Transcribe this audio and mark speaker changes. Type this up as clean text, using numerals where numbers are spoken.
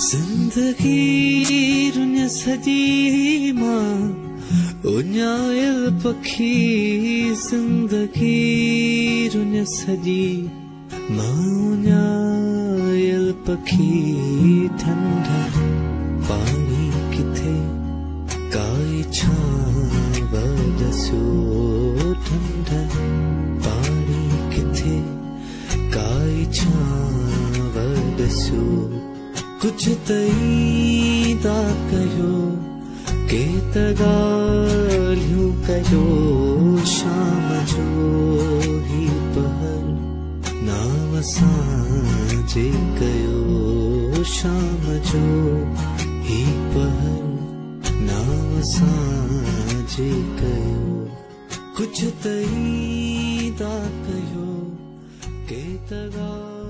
Speaker 1: जिंदगी रुन्या सजी मां उन्यायल पखी जिंदगी रुन्या सजी मां उन्यायल पखी ठंडा पानी किथे काई छाव दसो ठंडा पानी किथे काई छाव दसो कुछ तई ता कयो के तगालियूं कयो शाम जो ही पहर नाम साजे कयो शाम जो ही पहर नाम साजे कयो कुछ तई ता कयो के तगा